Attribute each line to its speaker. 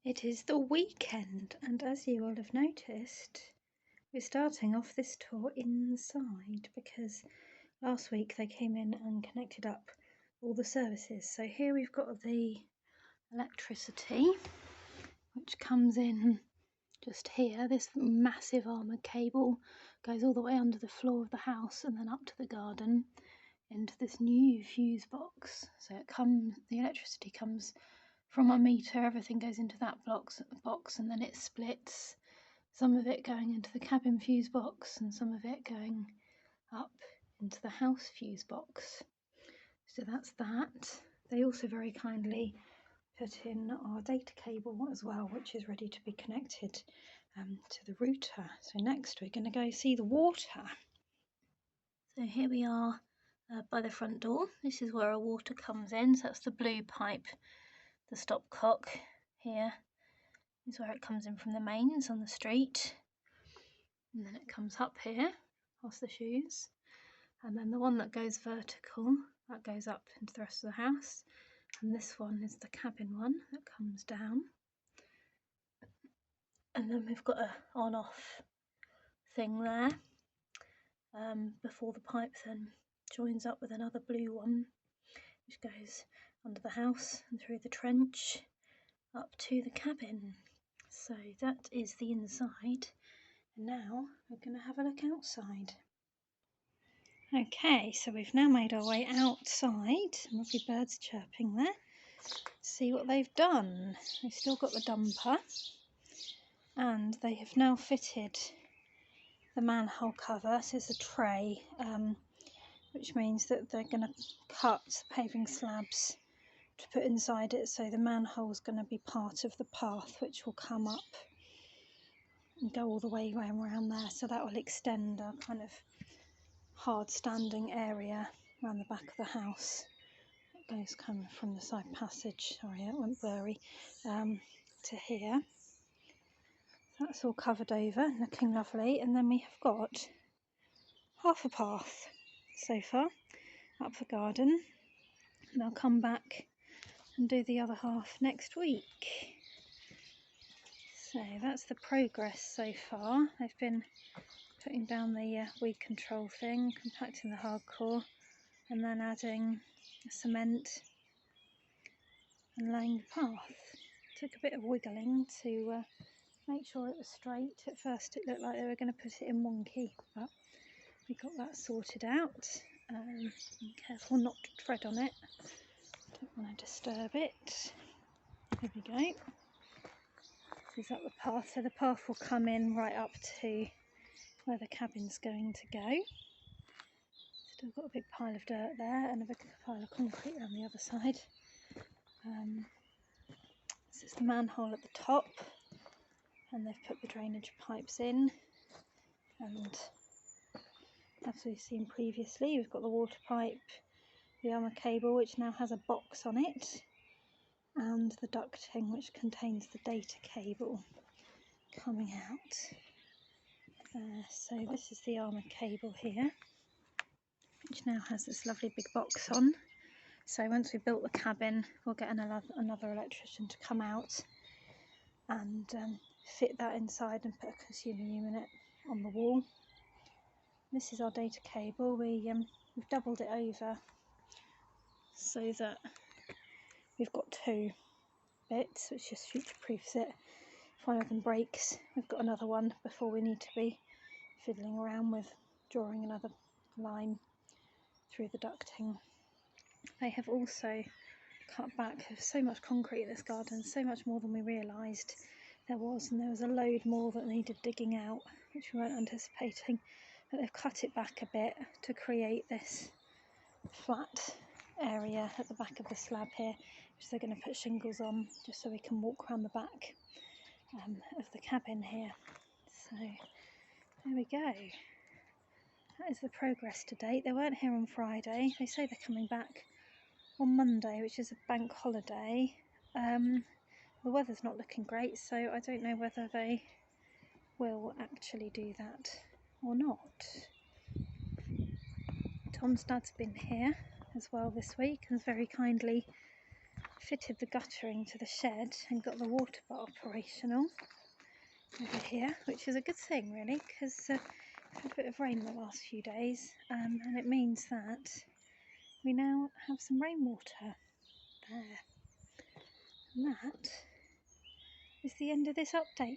Speaker 1: It is the weekend, and as you will have noticed, we're starting off this tour inside because last week they came in and connected up all the services. So here we've got the electricity, which comes in just here. This massive armoured cable goes all the way under the floor of the house and then up to the garden into this new fuse box. So the electricity comes from our meter, everything goes into that box and then it splits, some of it going into the cabin fuse box and some of it going up into the house fuse box. So that's that. They also very kindly put in our data cable as well, which is ready to be connected to the router. So next we're going to go see the water. So here we are by the front door. This is where our water comes in. So that's the blue pipe. The stopcock here is where it comes in from the mains on the street, and then it comes up here past the shoes, and then the one that goes vertical that goes up into the rest of the house, and this one is the cabin one that comes down, and then we've got a on-off thing there before the pipe then joins up with another blue one which goes under the house and through the trench up to the cabin. So that is the inside, and now we're going to have a look outside. Okay, so we've now made our way outside, lovely birds chirping there. See what they've done. They've still got the dumper, and they have now fitted the manhole cover. So it's a tray, which means that they're going to cut paving slabs to put inside it, so the manhole is going to be part of the path which will come up and go all the way around there. So that will extend our kind of hard standing area around the back of the house. It goes kind of from the side passage, sorry it went blurry, to here. That's all covered over, looking lovely, and then we have got half a path so far up the garden, and I'll come back and do the other half next week. So that's the progress so far. They've been putting down the weed control thing, compacting the hardcore, and then adding cement and laying the path. Took a bit of wiggling to make sure it was straight. At first it looked like they were going to put it in wonky, but we got that sorted out. Be careful not to tread on it. Don't want to disturb it. There we go. This is up the path, so the path will come in right up to where the cabin's going to go. Still got a big pile of dirt there and a big pile of concrete on the other side. This is the manhole at the top, and they've put the drainage pipes in, and as we've seen previously, we've got the water pipe, the armour cable which now has a box on it, and the ducting which contains the data cable coming out. So this is the armour cable here, which now has this lovely big box on. So once we've built the cabin, we'll get another electrician to come out and fit that inside and put a consumer unit on the wall. This is our data cable. We've doubled it over so that we've got two bits, which just future-proofs it. If one of them breaks, we've got another one before we need to be fiddling around with drawing another line through the ducting. They have also cut back so much concrete in this garden, so much more than we realised there was, and there was a load more that needed digging out, which we weren't anticipating, but they've cut it back a bit to create this flat area at the back of the slab here, which they're going to put shingles on just so we can walk around the back of the cabin here. So there we go. That is the progress to date. They weren't here on Friday. They say they're coming back on Monday, which is a bank holiday. The weather's not looking great, so I don't know whether they will actually do that or not. Tom's dad's been here as well this week and very kindly fitted the guttering to the shed and got the water butt operational over here, which is a good thing really, because we've had a bit of rain the last few days, and it means that we now have some rainwater there. And that is the end of this update.